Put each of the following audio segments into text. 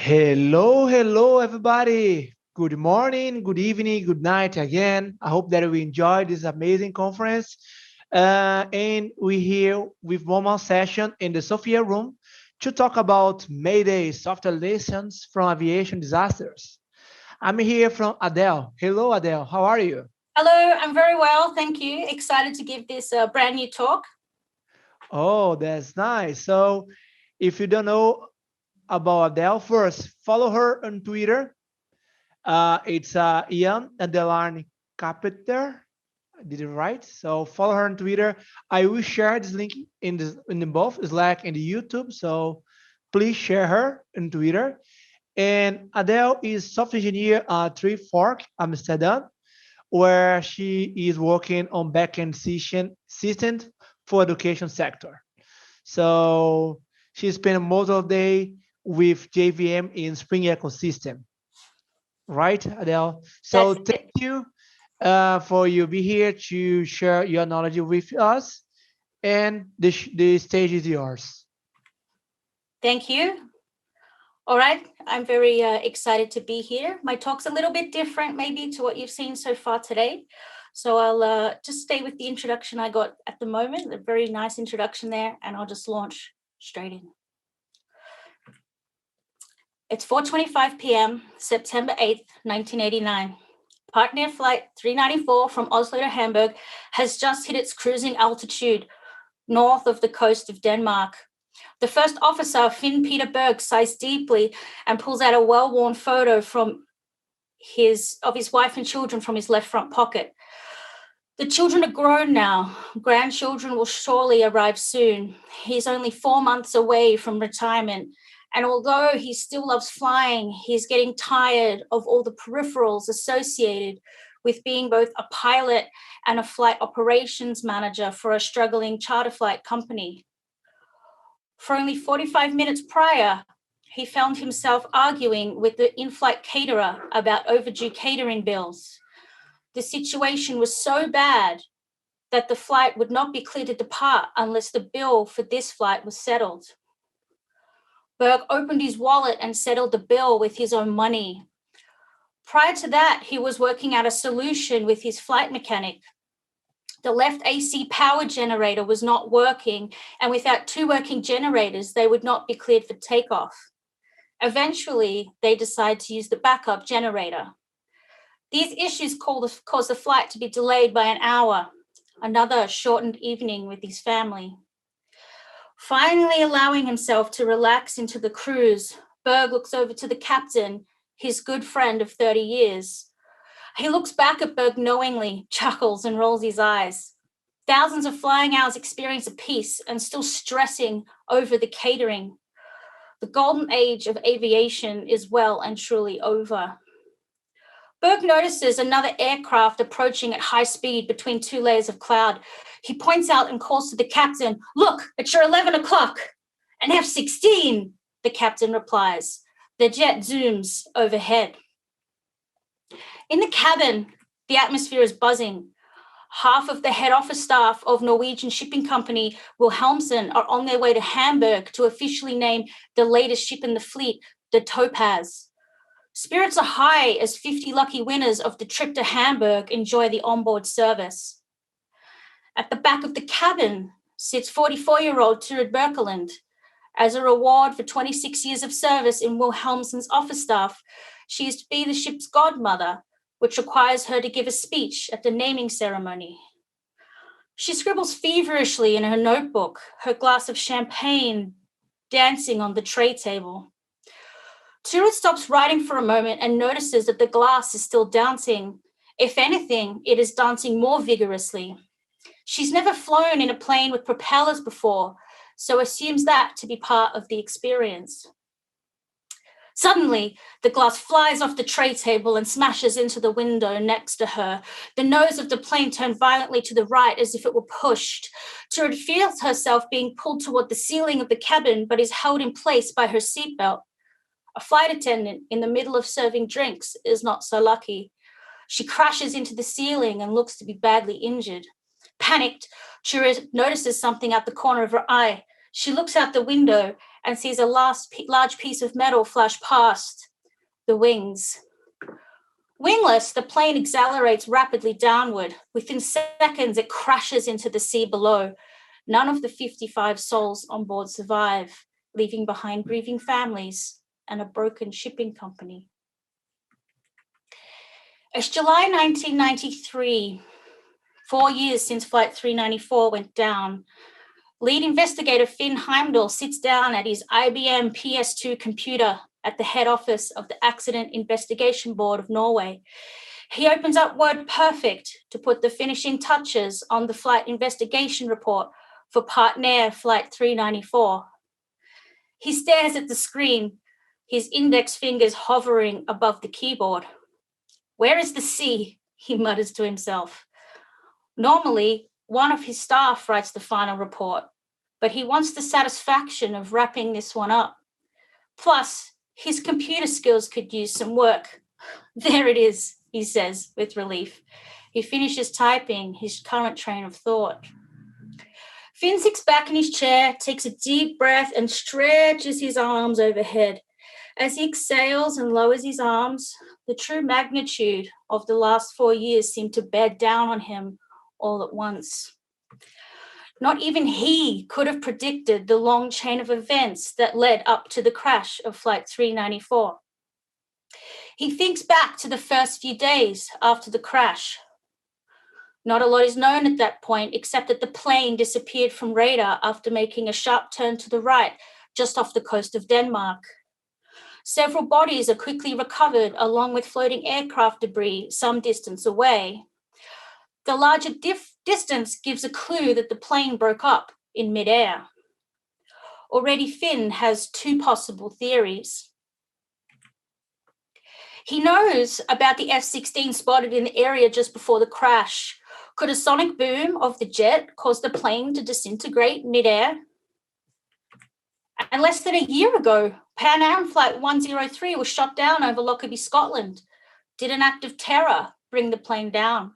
Hello, everybody. Good morning, good evening, good night again. I hope that we enjoyed this amazing conference. And we're here with one more session in the Sophia room to talk about Mayday software lessons from aviation disasters. I'm here from Adele. Hello, Adele. How are you? Hello, I'm very well, thank you. Excited to give this brand new talk. Oh, that's nice. So, if you don't know about Adele, first follow her on Twitter. It's Ian Adele Carpenter. I did it right. So follow her on Twitter. I will share this link in the both Slack and the YouTube. So please share her on Twitter. And Adele is software engineer at Three Fork Amsterdam, where she is working on backend systems for education sector. So she spent most of the day with JVM in Spring ecosystem, right, Adele? So That's thank it. you for you be here to share your knowledge with us, and the stage is yours. Thank you. All right, I'm very excited to be here. My talk's a little bit different, maybe, to what you've seen so far today. So I'll just stay with the introduction I got at the moment, a very nice introduction there, and I'll just launch straight in. It's 4:25 p.m., September 8th, 1989. Partnair Flight 394 from Oslo to Hamburg has just hit its cruising altitude north of the coast of Denmark. The first officer, Finn Peter Berg, sighs deeply and pulls out a well-worn photo of his wife and children from his left front pocket. The children are grown now. Grandchildren will surely arrive soon. He's only 4 months away from retirement. And although he still loves flying, he's getting tired of all the peripherals associated with being both a pilot and a flight operations manager for a struggling charter flight company. For only 45 minutes prior, he found himself arguing with the in-flight caterer about overdue catering bills. The situation was so bad that the flight would not be cleared to depart unless the bill for this flight was settled. Berg opened his wallet and settled the bill with his own money. Prior to that, he was working out a solution with his flight mechanic. The left AC power generator was not working, and without two working generators, they would not be cleared for takeoff. Eventually, they decided to use the backup generator. These issues caused the flight to be delayed by an hour, another shortened evening with his family. Finally allowing himself to relax into the cruise, Berg looks over to the captain, his good friend of 30 years. He looks back at Berg knowingly, chuckles, and rolls his eyes. Thousands of flying hours experience of peace and still stressing over the catering. The golden age of aviation is well and truly over. Berg notices another aircraft approaching at high speed between two layers of cloud. He points out and calls to the captain, "Look, it's your 11 o'clock. An F-16, the captain replies. The jet zooms overhead. In the cabin, the atmosphere is buzzing. Half of the head office staff of Norwegian shipping company Wilhelmsen are on their way to Hamburg to officially name the latest ship in the fleet, the Topaz. Spirits are high as 50 lucky winners of the trip to Hamburg enjoy the onboard service. At the back of the cabin sits 44-year-old Turid Birkeland. As a reward for 26 years of service in Wilhelmsen's office staff, she is to be the ship's godmother, which requires her to give a speech at the naming ceremony. She scribbles feverishly in her notebook, her glass of champagne dancing on the tray table. Turid stops writing for a moment and notices that the glass is still dancing. If anything, it is dancing more vigorously. She's never flown in a plane with propellers before, so assumes that to be part of the experience. Suddenly, the glass flies off the tray table and smashes into the window next to her. The nose of the plane turned violently to the right as if it were pushed. Turid feels herself being pulled toward the ceiling of the cabin, but is held in place by her seatbelt. A flight attendant in the middle of serving drinks is not so lucky. She crashes into the ceiling and looks to be badly injured. Panicked, Turid notices something out the corner of her eye. She looks out the window and sees a large piece of metal flash past the wings. Wingless, the plane accelerates rapidly downward. Within seconds, it crashes into the sea below. None of the 55 souls on board survive, leaving behind grieving families and a broken shipping company. It's July 1993, 4 years since Flight 394 went down. Lead investigator Finn Heimdall sits down at his IBM PS2 computer at the head office of the Accident Investigation Board of Norway. He opens up WordPerfect to put the finishing touches on the flight investigation report for Partnair Flight 394. He stares at the screen, his index fingers hovering above the keyboard. "Where is the C?" he mutters to himself. Normally, one of his staff writes the final report, but he wants the satisfaction of wrapping this one up. Plus, his computer skills could use some work. "There it is," he says with relief. He finishes typing his current train of thought. Finn sits back in his chair, takes a deep breath, and stretches his arms overhead. As he exhales and lowers his arms, the true magnitude of the last 4 years seemed to bear down on him all at once. Not even he could have predicted the long chain of events that led up to the crash of Flight 394. He thinks back to the first few days after the crash. Not a lot is known at that point, except that the plane disappeared from radar after making a sharp turn to the right, just off the coast of Denmark. Several bodies are quickly recovered, along with floating aircraft debris some distance away. The larger distance gives a clue that the plane broke up in midair. Already, Finn has 2 possible theories. He knows about the F-16 spotted in the area just before the crash. Could a sonic boom of the jet cause the plane to disintegrate midair? And less than a year ago, Pan Am Flight 103 was shot down over Lockerbie, Scotland. Did an act of terror bring the plane down?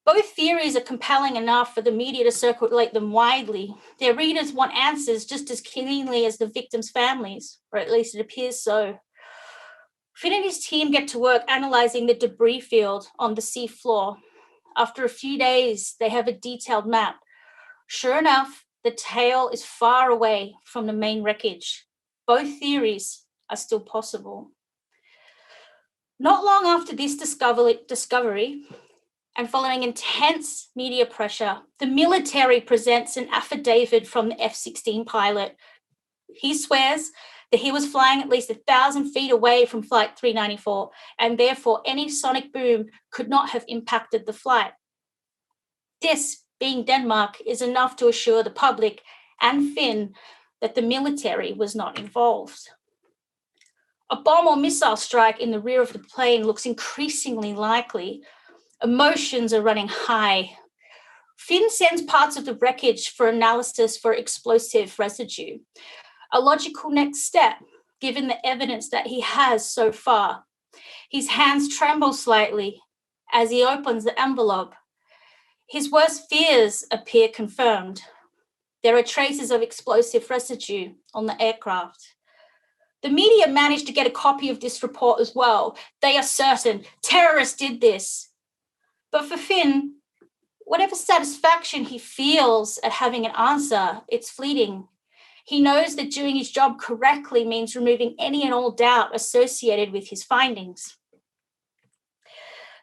Both theories are compelling enough for the media to circulate them widely. Their readers want answers just as keenly as the victims' families, or at least it appears so. Finn and his team get to work analyzing the debris field on the sea floor. After a few days, they have a detailed map. Sure enough, the tail is far away from the main wreckage. Both theories are still possible. Not long after this discovery, and following intense media pressure, the military presents an affidavit from the F-16 pilot. He swears that he was flying at least 1,000 feet away from Flight 394, and therefore any sonic boom could not have impacted the flight. This, being Denmark, is enough to assure the public and Finn that the military was not involved. A bomb or missile strike in the rear of the plane looks increasingly likely. Emotions are running high. Finn sends parts of the wreckage for analysis for explosive residue, a logical next step given the evidence that he has so far. His hands tremble slightly as he opens the envelope. His worst fears appear confirmed. There are traces of explosive residue on the aircraft. The media managed to get a copy of this report as well. They are certain terrorists did this. But for Finn, whatever satisfaction he feels at having an answer, it's fleeting. He knows that doing his job correctly means removing any and all doubt associated with his findings.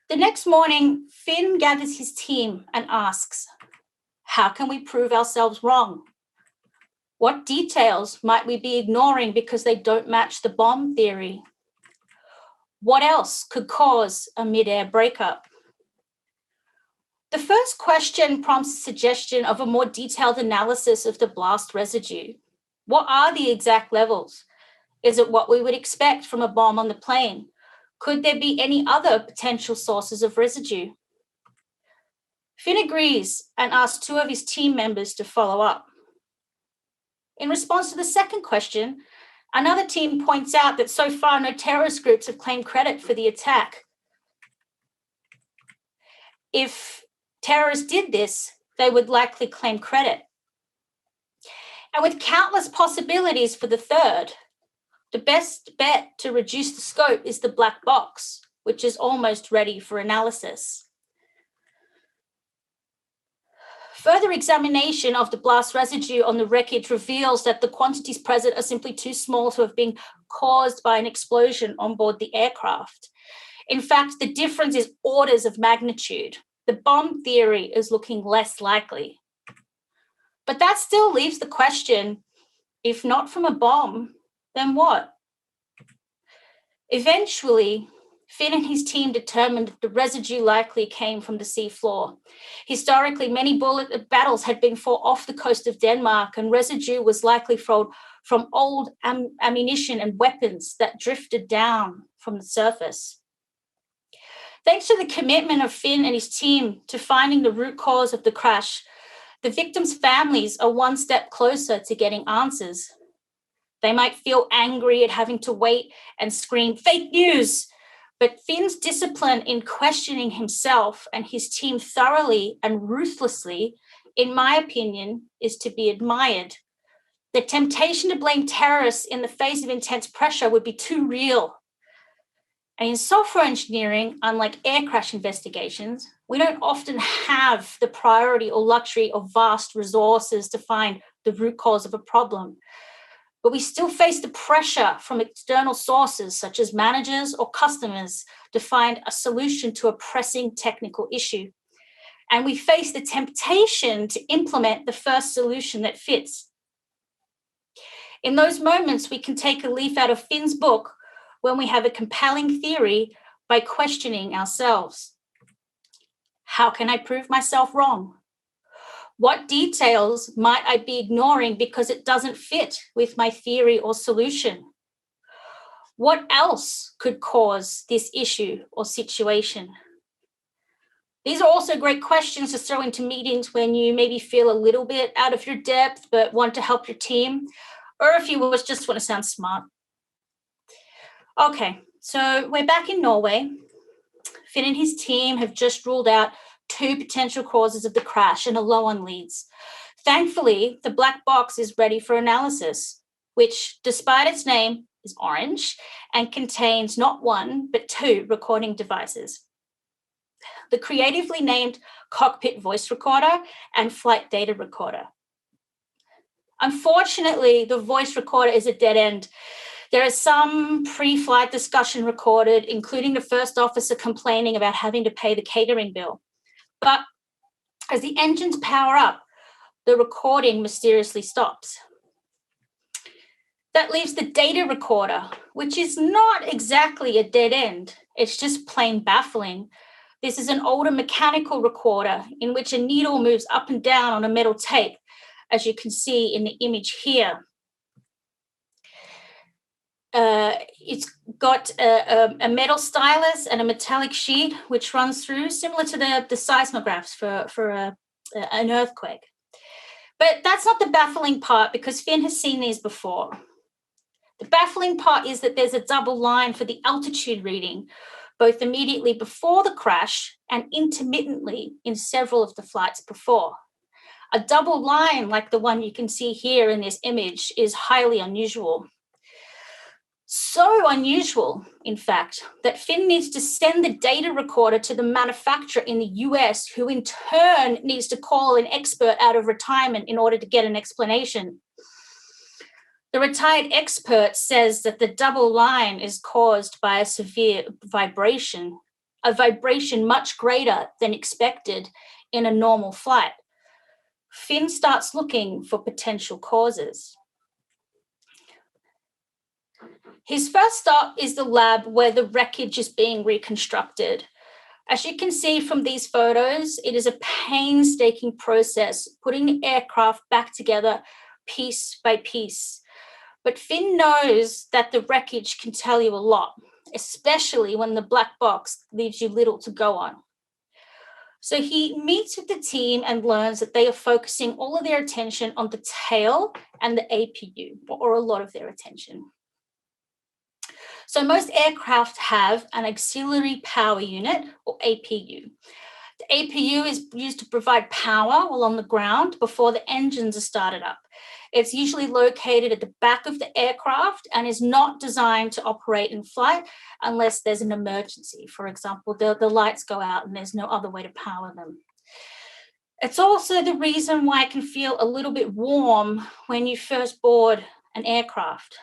The next morning, Finn gathers his team and asks, how can we prove ourselves wrong? What details might we be ignoring because they don't match the bomb theory? What else could cause a mid-air breakup? The first question prompts a suggestion of a more detailed analysis of the blast residue. What are the exact levels? Is it what we would expect from a bomb on the plane? Could there be any other potential sources of residue? Finn agrees and asks 2 of his team members to follow up. In response to the second question, another team points out that so far no terrorist groups have claimed credit for the attack. If terrorists did this, they would likely claim credit. And with countless possibilities for the third, the best bet to reduce the scope is the black box, which is almost ready for analysis. Further examination of the blast residue on the wreckage reveals that the quantities present are simply too small to have been caused by an explosion on board the aircraft. In fact, the difference is orders of magnitude. The bomb theory is looking less likely. But that still leaves the question, if not from a bomb, then what? Eventually, Finn and his team determined that the residue likely came from the seafloor. Historically, many bullet battles had been fought off the coast of Denmark, and residue was likely from old ammunition and weapons that drifted down from the surface. Thanks to the commitment of Finn and his team to finding the root cause of the crash, the victims' families are one step closer to getting answers. They might feel angry at having to wait and scream, "Fake news!" But Finn's discipline in questioning himself and his team thoroughly and ruthlessly, in my opinion, is to be admired. The temptation to blame terrorists in the face of intense pressure would be too real. And in software engineering, unlike air crash investigations, we don't often have the priority or luxury of vast resources to find the root cause of a problem. But we still face the pressure from external sources such as managers or customers to find a solution to a pressing technical issue. And we face the temptation to implement the first solution that fits. In those moments, we can take a leaf out of Finn's book when we have a compelling theory by questioning ourselves. How can I prove myself wrong? What details might I be ignoring because it doesn't fit with my theory or solution? What else could cause this issue or situation? These are also great questions to throw into meetings when you maybe feel a little bit out of your depth but want to help your team, or if you just want to sound smart. Okay, so we're back in Norway. Finn and his team have just ruled out 2 potential causes of the crash and are low on leads. Thankfully, the black box is ready for analysis, which, despite its name, is orange and contains not 1, but 2 recording devices. The creatively named cockpit voice recorder and flight data recorder. Unfortunately, the voice recorder is a dead end. There is some pre-flight discussion recorded, including the first officer complaining about having to pay the catering bill. But as the engines power up, the recording mysteriously stops. That leaves the data recorder, which is not exactly a dead end. It's just plain baffling. This is an older mechanical recorder in which a needle moves up and down on a metal tape, as you can see in the image here. It's got a metal stylus and a metallic sheet which runs through, similar to the seismographs for an earthquake. But that's not the baffling part, because Finn has seen these before. The baffling part is that there's a double line for the altitude reading, both immediately before the crash and intermittently in several of the flights before. A double line like the one you can see here in this image is highly unusual. So unusual, in fact, that Finn needs to send the data recorder to the manufacturer in the US, who in turn needs to call an expert out of retirement in order to get an explanation. The retired expert says that the double line is caused by a severe vibration, a vibration much greater than expected in a normal flight. Finn starts looking for potential causes. His first stop is the lab where the wreckage is being reconstructed. As you can see from these photos, it is a painstaking process putting the aircraft back together piece by piece. But Finn knows that the wreckage can tell you a lot, especially when the black box leaves you little to go on. So he meets with the team and learns that they are focusing all of their attention on the tail and the APU, or a lot of their attention. So most aircraft have an auxiliary power unit, or APU. The APU is used to provide power while on the ground before the engines are started up. It's usually located at the back of the aircraft and is not designed to operate in flight unless there's an emergency. For example, the lights go out and there's no other way to power them. It's also the reason why it can feel a little bit warm when you first board an aircraft.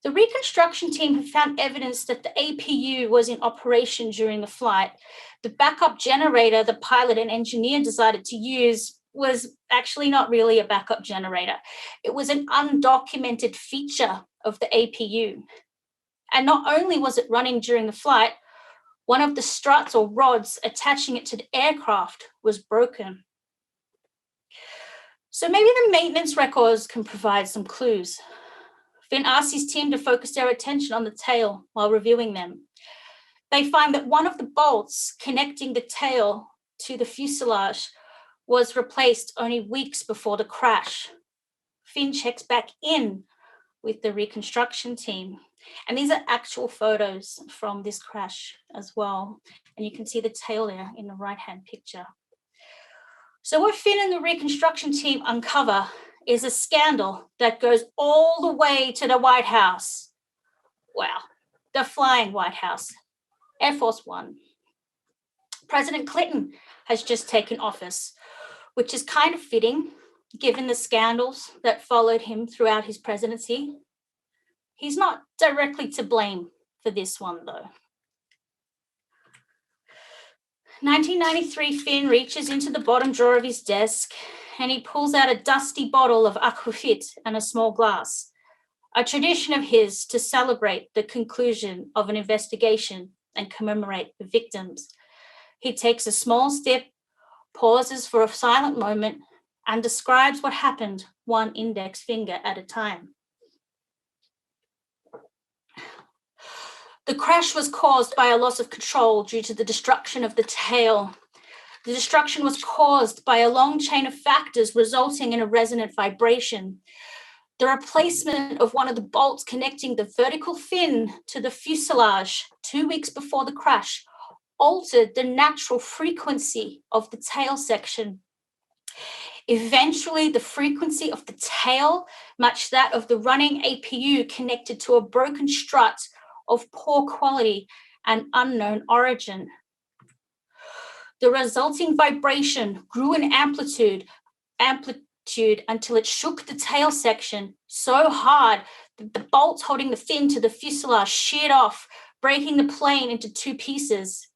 The reconstruction team have found evidence that the APU was in operation during the flight. The backup generator the pilot and engineer decided to use was actually not really a backup generator. It was an undocumented feature of the APU. And not only was it running during the flight, one of the struts or rods attaching it to the aircraft was broken. So maybe the maintenance records can provide some clues. Finn asked his team to focus their attention on the tail while reviewing them. They find that one of the bolts connecting the tail to the fuselage was replaced only weeks before the crash. Finn checks back in with the reconstruction team. And these are actual photos from this crash as well. And you can see the tail there in the right-hand picture. So what Finn and the reconstruction team uncover is a scandal that goes all the way to the White House. Wow, the flying White House, Air Force One. President Clinton has just taken office, which is kind of fitting given the scandals that followed him throughout his presidency. He's not directly to blame for this one, though. 1993, Finn reaches into the bottom drawer of his desk and he pulls out a dusty bottle of aquavit and a small glass, a tradition of his to celebrate the conclusion of an investigation and commemorate the victims. He takes a small step, pauses for a silent moment, and describes what happened one index finger at a time. The crash was caused by a loss of control due to the destruction of the tail. The destruction was caused by a long chain of factors resulting in a resonant vibration. The replacement of one of the bolts connecting the vertical fin to the fuselage 2 weeks before the crash altered the natural frequency of the tail section. Eventually, the frequency of the tail matched that of the running APU connected to a broken strut of poor quality and unknown origin. The resulting vibration grew in amplitude until it shook the tail section so hard that the bolts holding the fin to the fuselage sheared off, breaking the plane into two pieces.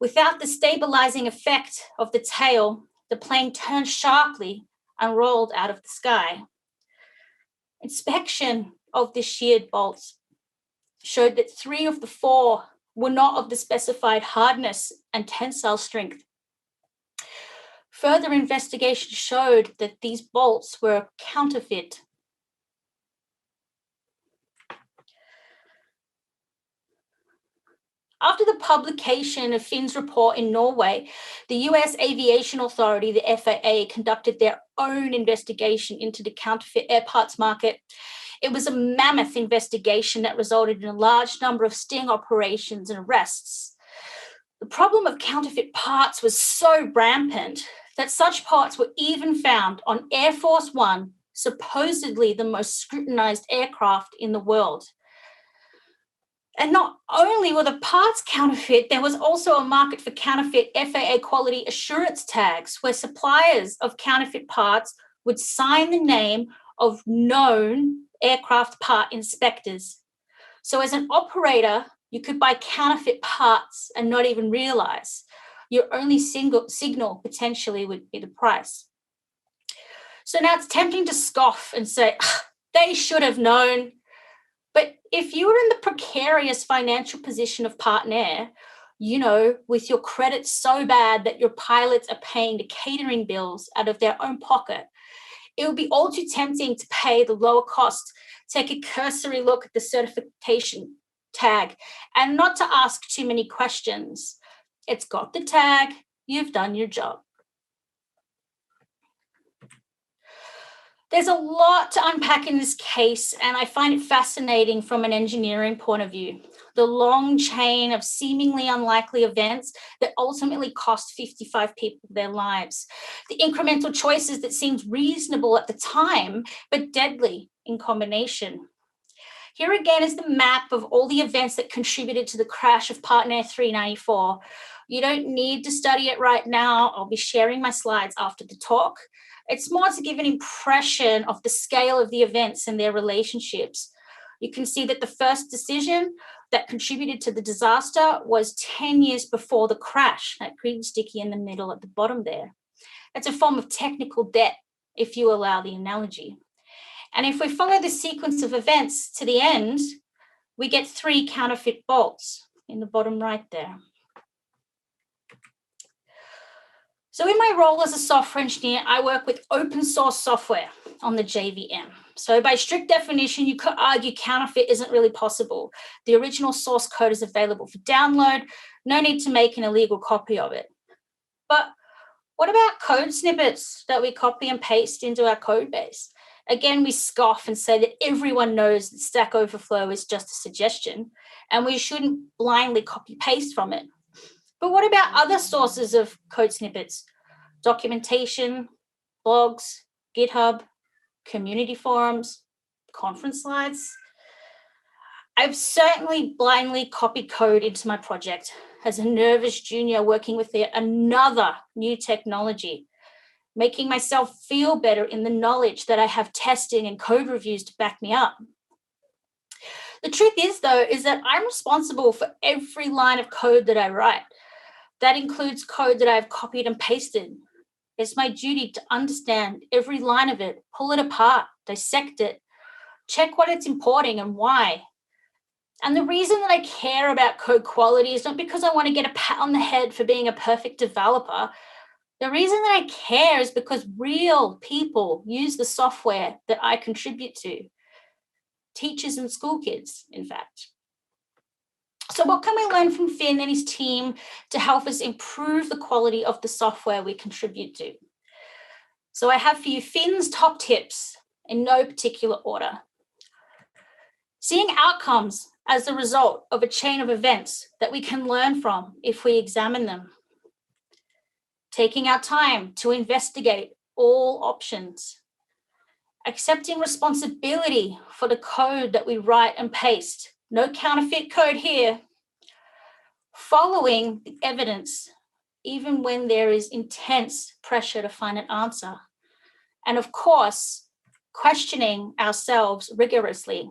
Without the stabilizing effect of the tail, the plane turned sharply and rolled out of the sky. Inspection of the sheared bolts showed that 3 of the 4 were not of the specified hardness and tensile strength. Further investigation showed that these bolts were counterfeit. After the publication of Finn's report in Norway, the US Aviation Authority, the FAA, conducted their own investigation into the counterfeit air parts market. It was a mammoth investigation that resulted in a large number of sting operations and arrests. The problem of counterfeit parts was so rampant that such parts were even found on Air Force One, supposedly the most scrutinized aircraft in the world. And not only were the parts counterfeit, there was also a market for counterfeit FAA quality assurance tags where suppliers of counterfeit parts would sign the name of known aircraft part inspectors. So as an operator, you could buy counterfeit parts and not even realize. Your only signal potentially would be the price. So now it's tempting to scoff and say, they should have known. But if you were in the precarious financial position of Partnair, with your credit so bad that your pilots are paying the catering bills out of their own pocket, it would be all too tempting to pay the lower cost, take a cursory look at the certification tag, and not to ask too many questions. It's got the tag, you've done your job. There's a lot to unpack in this case, and I find it fascinating from an engineering point of view. The long chain of seemingly unlikely events that ultimately cost 55 people their lives. The incremental choices that seemed reasonable at the time, but deadly in combination. Here again is the map of all the events that contributed to the crash of Partnair 394. You don't need to study it right now. I'll be sharing my slides after the talk. It's more to give an impression of the scale of the events and their relationships. You can see that the first decision that contributed to the disaster was 10 years before the crash, that green sticky in the middle at the bottom there. It's a form of technical debt, if you allow the analogy. And if we follow the sequence of events to the end, we get 3 counterfeit bolts in the bottom right there. So in my role as a software engineer, I work with open source software on the JVM. So by strict definition, you could argue counterfeit isn't really possible. The original source code is available for download. No need to make an illegal copy of it. But what about code snippets that we copy and paste into our code base? Again, we scoff and say that everyone knows that Stack Overflow is just a suggestion, and we shouldn't blindly copy paste from it. But what about other sources of code snippets? Documentation, blogs, GitHub, community forums, conference slides. I've certainly blindly copied code into my project as a nervous junior working with another new technology, making myself feel better in the knowledge that I have testing and code reviews to back me up. The truth is, though, is that I'm responsible for every line of code that I write. That includes code that I've copied and pasted. It's my duty to understand every line of it, pull it apart, dissect it, check what it's importing and why. And the reason that I care about code quality is not because I want to get a pat on the head for being a perfect developer. The reason that I care is because real people use the software that I contribute to. Teachers and school kids, in fact. So what can we learn from Finn and his team to help us improve the quality of the software we contribute to? So I have for you Finn's top tips in no particular order. Seeing outcomes as a result of a chain of events that we can learn from if we examine them. Taking our time to investigate all options. Accepting responsibility for the code that we write and paste. No counterfeit code here. Following the evidence, even when there is intense pressure to find an answer. And of course, questioning ourselves rigorously.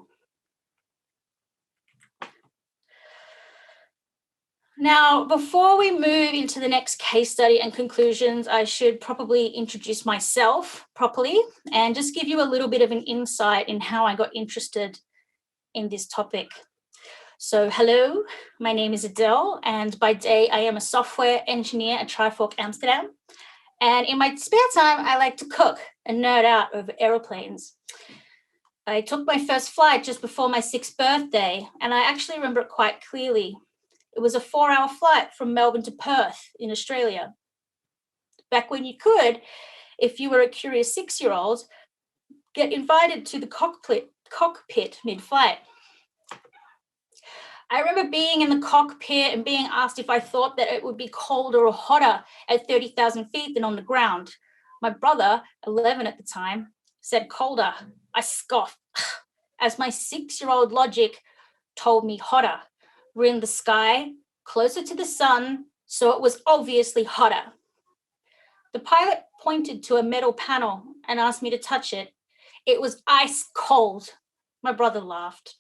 Now, before we move into the next case study and conclusions, I should probably introduce myself properly and just give you a little bit of an insight in how I got interested in this topic. So hello, my name is Adele, and by day I am a software engineer at Trifork Amsterdam. And in my spare time, I like to cook and nerd out over aeroplanes. I took my first flight just before my 6th birthday, and I actually remember it quite clearly. It was a 4-hour flight from Melbourne to Perth in Australia. Back when you could, if you were a curious 6-year-old, get invited to the cockpit mid-flight. I remember being in the cockpit and being asked if I thought that it would be colder or hotter at 30,000 feet than on the ground. My brother, 11 at the time, said colder. I scoffed, as my 6-year-old logic told me hotter. We're in the sky, closer to the sun, so it was obviously hotter. The pilot pointed to a metal panel and asked me to touch it. It was ice cold. My brother laughed.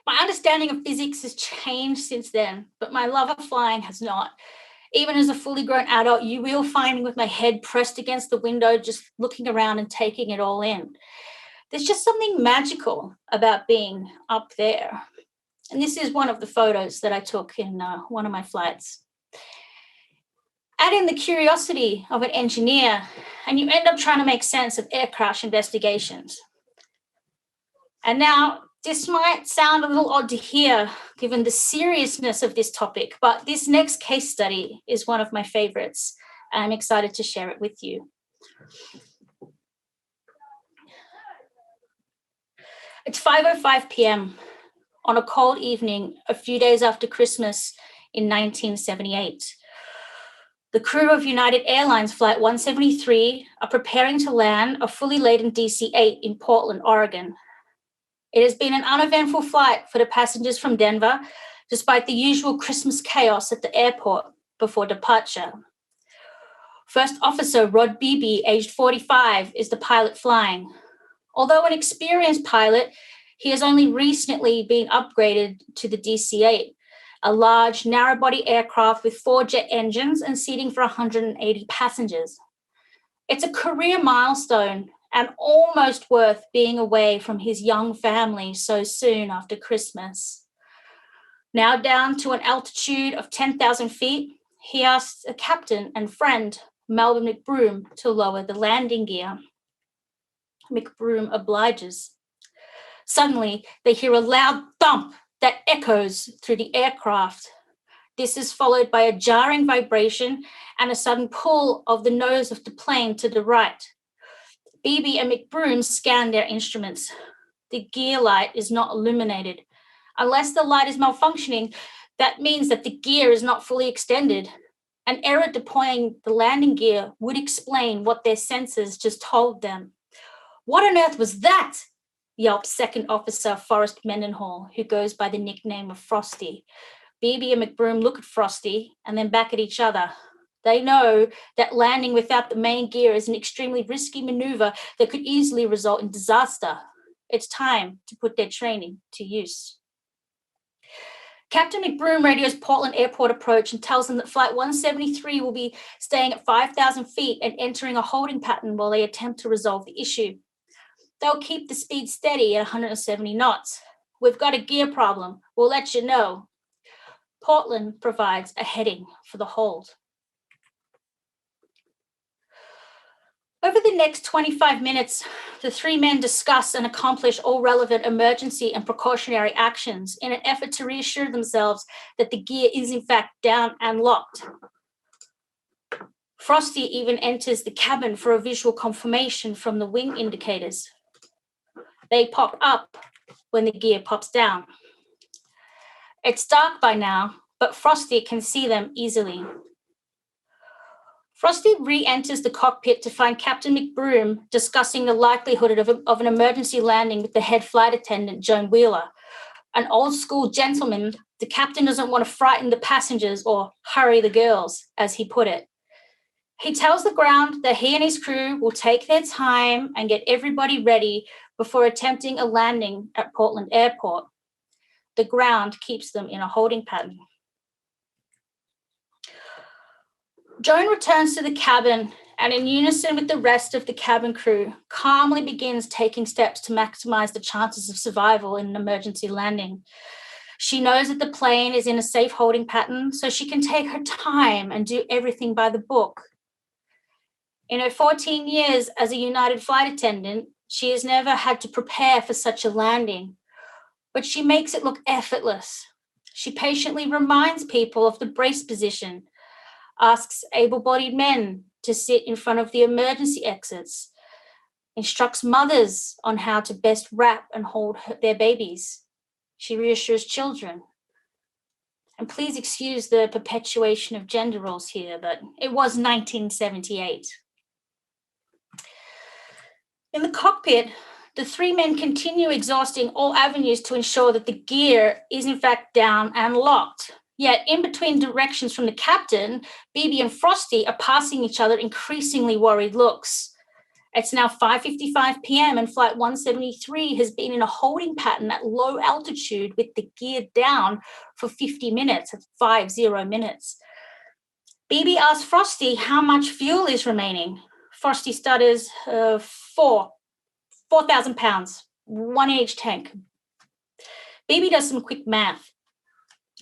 My understanding of physics has changed since then, but my love of flying has not. Even as a fully grown adult, you will find me with my head pressed against the window, just looking around and taking it all in. There's just something magical about being up there. And this is one of the photos that I took in one of my flights. Add in the curiosity of an engineer, and you end up trying to make sense of air crash investigations. And now, this might sound a little odd to hear, given the seriousness of this topic, but this next case study is one of my favorites. I'm excited to share it with you. It's 5:05 p.m. on a cold evening a few days after Christmas in 1978. The crew of United Airlines Flight 173 are preparing to land a fully laden DC-8 in Portland, Oregon. It has been an uneventful flight for the passengers from Denver, despite the usual Christmas chaos at the airport before departure. First Officer Rod Beebe, aged 45, is the pilot flying. Although an experienced pilot, he has only recently been upgraded to the DC-8, a large, narrow-body aircraft with 4 jet engines and seating for 180 passengers. It's a career milestone and almost worth being away from his young family so soon after Christmas. Now down to an altitude of 10,000 feet, he asks a captain and friend, Melvin McBroom, to lower the landing gear. McBroom obliges. Suddenly, they hear a loud thump that echoes through the aircraft. This is followed by a jarring vibration and a sudden pull of the nose of the plane to the right. Beebe and McBroom scan their instruments. The gear light is not illuminated. Unless the light is malfunctioning, that means that the gear is not fully extended. An error deploying the landing gear would explain what their sensors just told them. "What on earth was that?" yelped Second Officer Forrest Mendenhall, who goes by the nickname of Frosty. Beebe and McBroom look at Frosty and then back at each other. They know that landing without the main gear is an extremely risky maneuver that could easily result in disaster. It's time to put their training to use. Captain McBroom radios Portland Airport approach and tells them that Flight 173 will be staying at 5,000 feet and entering a holding pattern while they attempt to resolve the issue. They'll keep the speed steady at 170 knots. "We've got a gear problem. We'll let you know." Portland provides a heading for the hold. Over the next 25 minutes, the 3 men discuss and accomplish all relevant emergency and precautionary actions in an effort to reassure themselves that the gear is in fact down and locked. Frosty even enters the cabin for a visual confirmation from the wing indicators. They pop up when the gear pops down. It's dark by now, but Frosty can see them easily. Frosty re-enters the cockpit to find Captain McBroom discussing the likelihood of an emergency landing with the head flight attendant, Joan Wheeler. An old-school gentleman, the captain doesn't want to frighten the passengers or hurry the girls, as he put it. He tells the ground that he and his crew will take their time and get everybody ready before attempting a landing at Portland Airport. The ground keeps them in a holding pattern. Joan returns to the cabin and, in unison with the rest of the cabin crew, calmly begins taking steps to maximize the chances of survival in an emergency landing. She knows that the plane is in a safe holding pattern, so she can take her time and do everything by the book. In her 14 years as a United flight attendant, she has never had to prepare for such a landing, but she makes it look effortless. She patiently reminds people of the brace position, asks able-bodied men to sit in front of the emergency exits, instructs mothers on how to best wrap and hold their babies. She reassures children. And please excuse the perpetuation of gender roles here, but it was 1978. In the cockpit, the 3 men continue exhausting all avenues to ensure that the gear is in fact down and locked. Yet in between directions from the captain, Beebe and Frosty are passing each other increasingly worried looks. It's now 5:55 p.m. and Flight 173 has been in a holding pattern at low altitude with the gear down for 50 minutes, 50 minutes. Beebe asks Frosty how much fuel is remaining. Frosty stutters 4,000 pounds, 1 in each tank. Beebe does some quick math.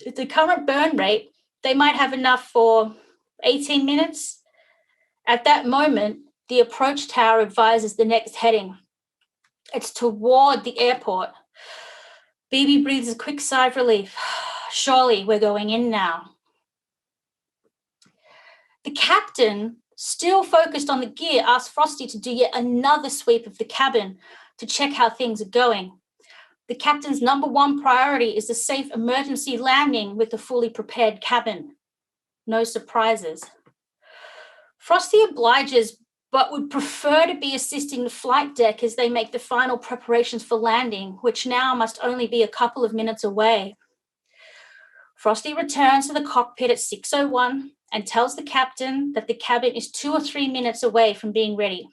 At the current burn rate, they might have enough for 18 minutes. At that moment, the approach tower advises the next heading. It's toward the airport. Beebe breathes a quick sigh of relief. Surely we're going in now. The captain, still focused on the gear, asks Frosty to do yet another sweep of the cabin to check how things are going. The captain's number one priority is the safe emergency landing with a fully prepared cabin. No surprises. Frosty obliges, but would prefer to be assisting the flight deck as they make the final preparations for landing, which now must only be a couple of minutes away. Frosty returns to the cockpit at 6:01 and tells the captain that the cabin is 2 or 3 minutes away from being ready.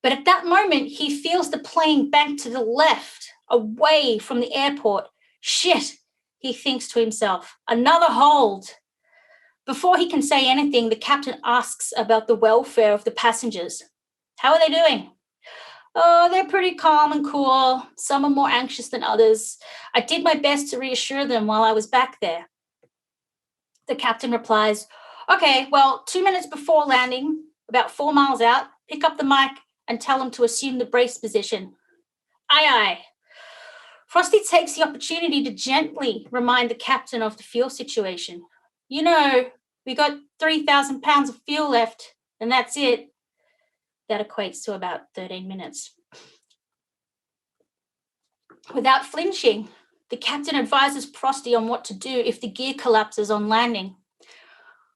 But at that moment, he feels the plane bank to the left, away from the airport. Shit, he thinks to himself, another hold. Before he can say anything, the captain asks about the welfare of the passengers. How are they doing? Oh, they're pretty calm and cool. Some are more anxious than others. I did my best to reassure them while I was back there. The captain replies, okay, well, 2 minutes before landing, about 4 miles out, pick up the mic and tell them to assume the brace position. Aye, aye. Frosty takes the opportunity to gently remind the captain of the fuel situation. You know, we got 3,000 pounds of fuel left, and that's it. That equates to about 13 minutes. Without flinching, the captain advises Frosty on what to do if the gear collapses on landing.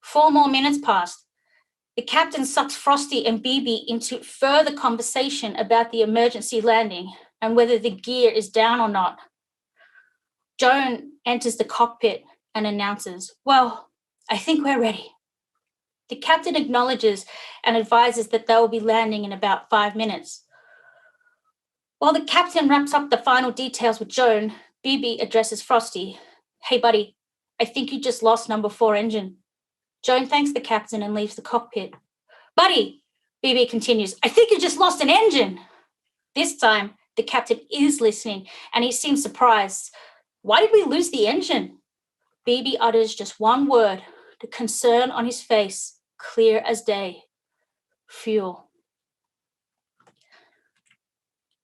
4 more minutes passed. The captain sucks Frosty and BB into further conversation about the emergency landing and whether the gear is down or not. Joan enters the cockpit and announces, well, I think we're ready. The captain acknowledges and advises that they will be landing in about 5 minutes. While the captain wraps up the final details with Joan, BB addresses Frosty. Hey, buddy, I think you just lost number 4 engine. Joan thanks the captain and leaves the cockpit. Buddy, BB continues, I think you just lost an engine. This time, the captain is listening and he seems surprised. Why did we lose the engine? BB utters just one word, the concern on his face, clear as day. Fuel.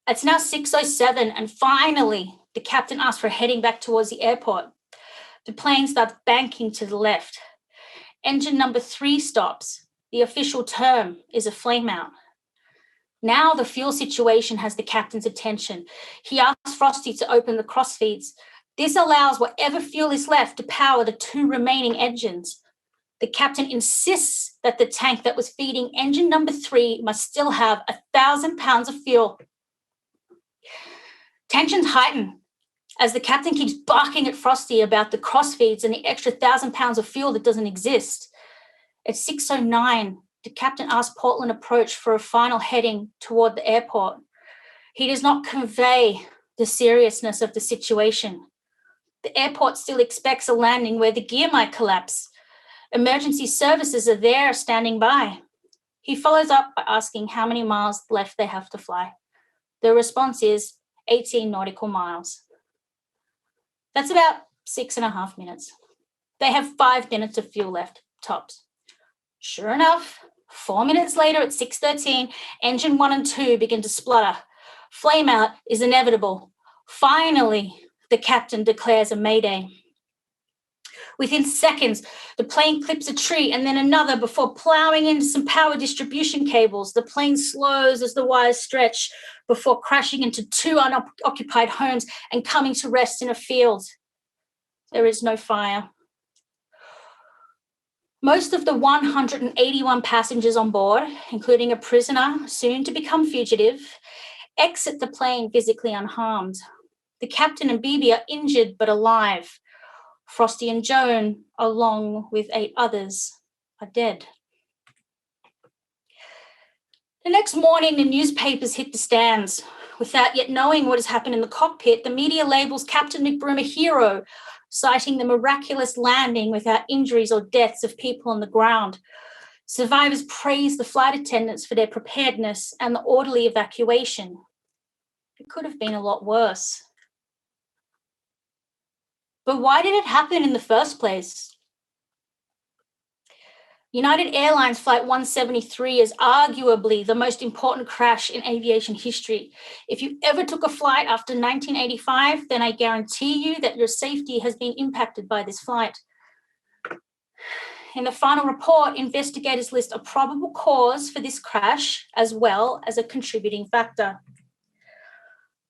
It's now 6:07 and finally, the captain asks for heading back towards the airport. The plane starts banking to the left. Engine number 3 stops. The official term is a flameout. Now the fuel situation has the captain's attention. He asks Frosty to open the crossfeeds. This allows whatever fuel is left to power the 2 remaining engines. The captain insists that the tank that was feeding engine number 3 must still have 1,000 pounds of fuel. Tensions heighten as the captain keeps barking at Frosty about the crossfeeds and the extra 1,000 pounds of fuel that doesn't exist. At 6:09, the captain asks Portland approach for a final heading toward the airport. He does not convey the seriousness of the situation. The airport still expects a landing where the gear might collapse. Emergency services are there standing by. He follows up by asking how many miles left they have to fly. The response is 18 nautical miles. That's about 6.5 minutes. They have 5 minutes of fuel left, tops. Sure enough, 4 minutes later at 6:13, engine 1 and 2 begin to splutter. Flameout is inevitable. Finally, the captain declares a mayday. Within seconds, the plane clips a tree and then another before plowing into some power distribution cables. The plane slows as the wires stretch before crashing into 2 unoccupied homes and coming to rest in a field. There is no fire. Most of the 181 passengers on board, including a prisoner, soon to become fugitive, exit the plane physically unharmed. The captain and BB are injured but alive. Frosty and Joan, along with 8 others, are dead. The next morning, the newspapers hit the stands. Without yet knowing what has happened in the cockpit, the media labels Captain McBroom a hero, citing the miraculous landing without injuries or deaths of people on the ground. Survivors praise the flight attendants for their preparedness and the orderly evacuation. It could have been a lot worse. But why did it happen in the first place? United Airlines Flight 173 is arguably the most important crash in aviation history. If you ever took a flight after 1985, then I guarantee you that your safety has been impacted by this flight. In the final report, investigators list a probable cause for this crash as well as a contributing factor.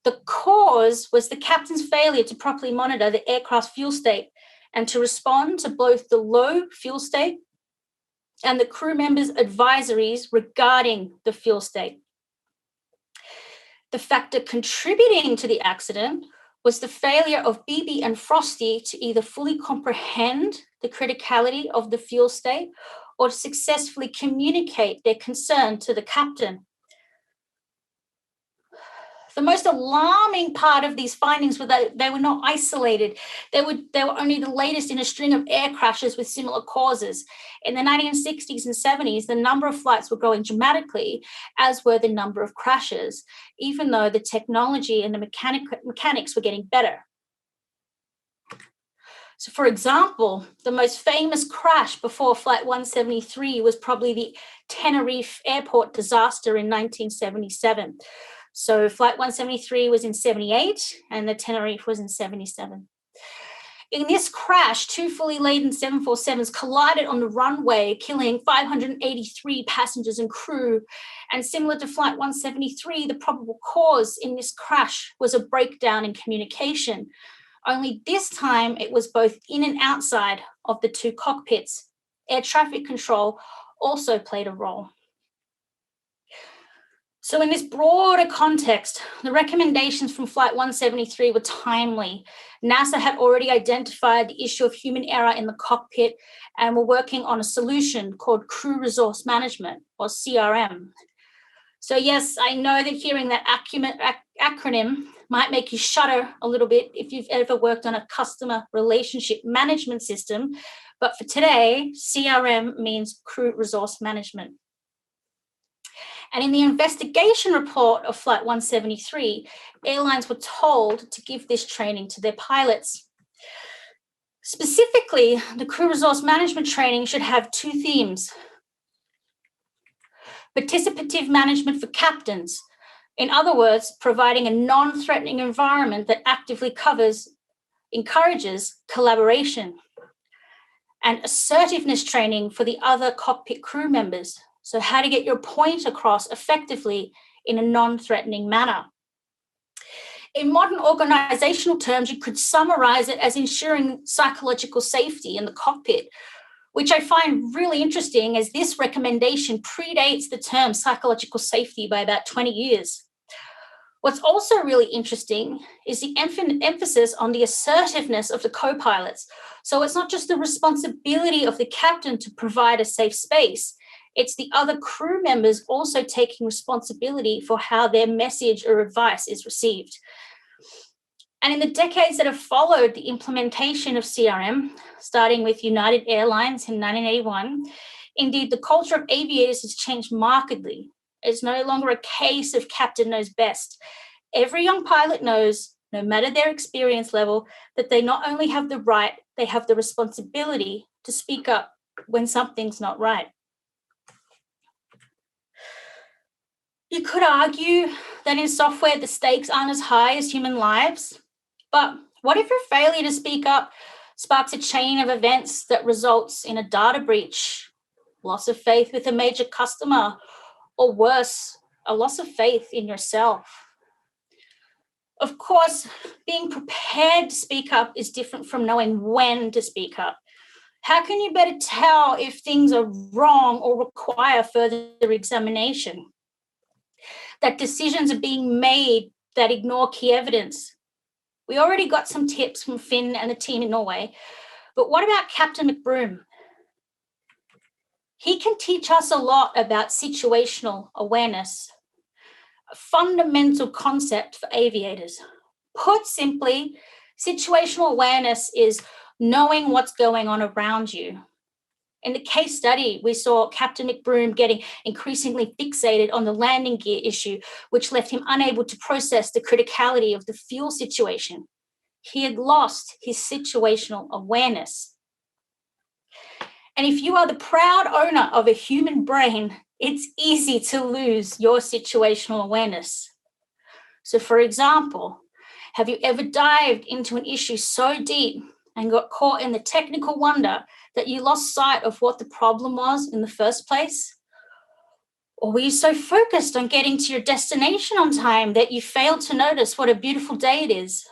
The cause was the captain's failure to properly monitor the aircraft's fuel state and to respond to both the low fuel state and the crew members' advisories regarding the fuel state. The factor contributing to the accident was the failure of BB and Frosty to either fully comprehend the criticality of the fuel state or to successfully communicate their concern to the captain. The most alarming part of these findings were that they were not isolated. They were only the latest in a string of air crashes with similar causes. In the 1960s and 70s, the number of flights were growing dramatically, as were the number of crashes, even though the technology and the mechanics were getting better. So, for example, the most famous crash before Flight 173 was probably the Tenerife airport disaster in 1977. So Flight 173 was in 78 and the Tenerife was in 77. In this crash, two fully laden 747s collided on the runway, killing 583 passengers and crew. And similar to Flight 173, the probable cause in this crash was a breakdown in communication. Only this time it was both in and outside of the two cockpits. Air traffic control also played a role. So in this broader context, the recommendations from Flight 173 were timely. NASA had already identified the issue of human error in the cockpit and were working on a solution called Crew Resource Management, or CRM. So yes, I know that hearing that acronym might make you shudder a little bit if you've ever worked on a customer relationship management system, but for today, CRM means Crew Resource Management. And in the investigation report of Flight 173, airlines were told to give this training to their pilots. Specifically, the crew resource management training should have two themes: participative management for captains. In other words, providing a non-threatening environment that actively encourages collaboration. And assertiveness training for the other cockpit crew members. So how to get your point across effectively in a non-threatening manner. In modern organizational terms, you could summarize it as ensuring psychological safety in the cockpit, which I find really interesting as this recommendation predates the term psychological safety by about 20 years. What's also really interesting is the emphasis on the assertiveness of the co-pilots. So it's not just the responsibility of the captain to provide a safe space, it's the other crew members also taking responsibility for how their message or advice is received. And in the decades that have followed the implementation of CRM, starting with United Airlines in 1981, indeed, the culture of aviators has changed markedly. It's no longer a case of captain knows best. Every young pilot knows, no matter their experience level, that they not only have the right, they have the responsibility to speak up when something's not right. You could argue that in software, the stakes aren't as high as human lives. But what if your failure to speak up sparks a chain of events that results in a data breach, loss of faith with a major customer, or worse, a loss of faith in yourself? Of course, being prepared to speak up is different from knowing when to speak up. How can you better tell if things are wrong or require further examination? That decisions are being made that ignore key evidence. We already got some tips from Finn and the team in Norway, but what about Captain McBroom? He can teach us a lot about situational awareness, a fundamental concept for aviators. Put simply, situational awareness is knowing what's going on around you. In the case study, we saw Captain McBroom getting increasingly fixated on the landing gear issue, which left him unable to process the criticality of the fuel situation. He had lost his situational awareness. And if you are the proud owner of a human brain, it's easy to lose your situational awareness. So, for example, have you ever dived into an issue so deep and got caught in the technical wonder that you lost sight of what the problem was in the first place? Or were you so focused on getting to your destination on time that you failed to notice what a beautiful day it is?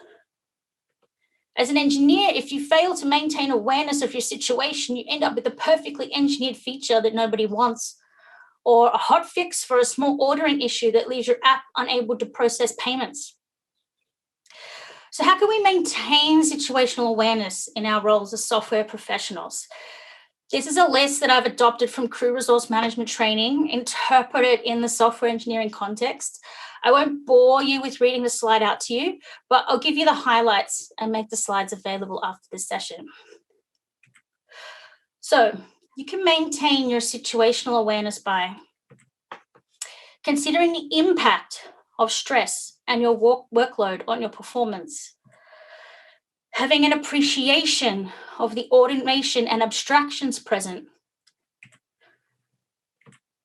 As an engineer, if you fail to maintain awareness of your situation, you end up with a perfectly engineered feature that nobody wants, or a hot fix for a small ordering issue that leaves your app unable to process payments. So, how can we maintain situational awareness in our roles as software professionals? This is a list that I've adopted from crew resource management training, interpreted in the software engineering context. I won't bore you with reading the slide out to you, but I'll give you the highlights and make the slides available after this session. So you can maintain your situational awareness by considering the impact of stress and your workload on your performance, having an appreciation of the automation and abstractions present,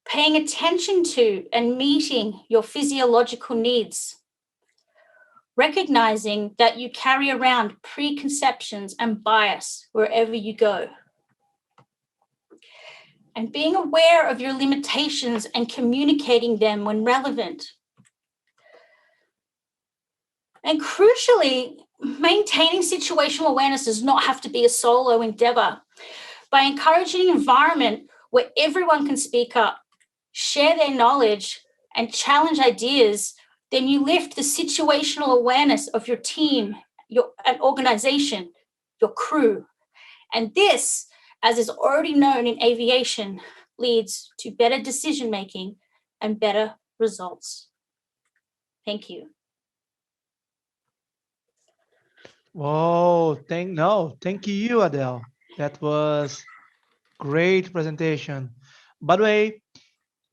paying attention to and meeting your physiological needs, recognizing that you carry around preconceptions and bias wherever you go, and being aware of your limitations and communicating them when relevant. And crucially, maintaining situational awareness does not have to be a solo endeavor. By encouraging an environment where everyone can speak up, share their knowledge, and challenge ideas, then you lift the situational awareness of your team, an organization, your crew. And this, as is already known in aviation, leads to better decision-making and better results. Thank you. Whoa, thank you, Adele. That was great presentation. By the way,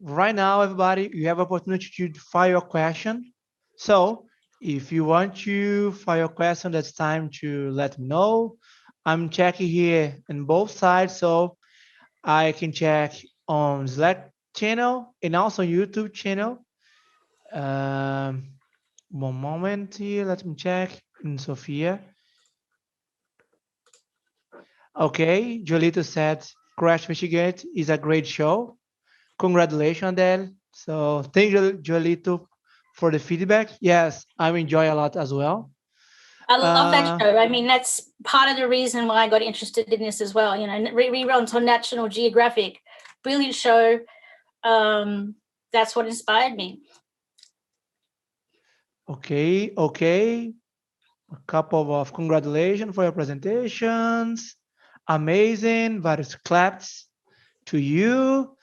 right now, everybody, you have opportunity to file your question. So if you want to file your question, that's time to let me know. I'm checking here in both sides, so I can check on Slack channel and also YouTube channel. Um, One moment here, let me check in Sophia. Okay, Jolito said Crash Michigan is a great show. Congratulations, Adele. So thank you, Jolito, for the feedback. Yes, I enjoy a lot as well. I love that show. I mean, that's part of the reason why I got interested in this as well. You know, reruns on National Geographic, brilliant show. That's what inspired me. Okay. A couple of congratulations for your presentations. Amazing. Various claps to you.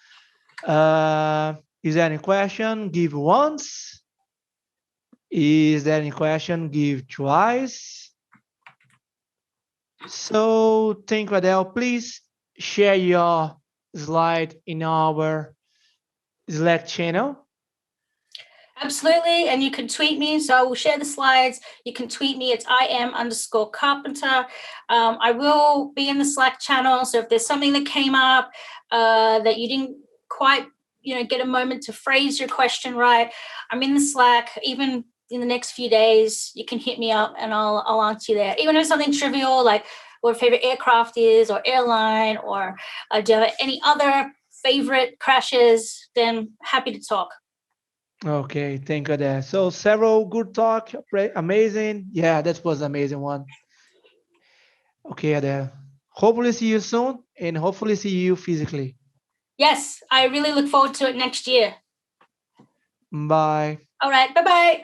Is there any question? Give once. Is there any question? Give twice. So thank you, Adele. Please share your slide in our Slack channel. Absolutely. And you can tweet me. So I will share the slides. You can tweet me. It's IM_Carpenter. I will be in the Slack channel. So if there's something that came up that you didn't quite, get a moment to phrase your question right, I'm in the Slack. Even in the next few days, you can hit me up and I'll answer you there. Even if it's something trivial, like what your favorite aircraft is or airline, or do you have any other favorite crashes, then happy to talk. Okay, thank you, Adele. So several good talk, amazing. Yeah, that was amazing one. Okay, Adele. Hopefully see you soon and hopefully see you physically. Yes, I really look forward to it next year. Bye. All right, bye-bye.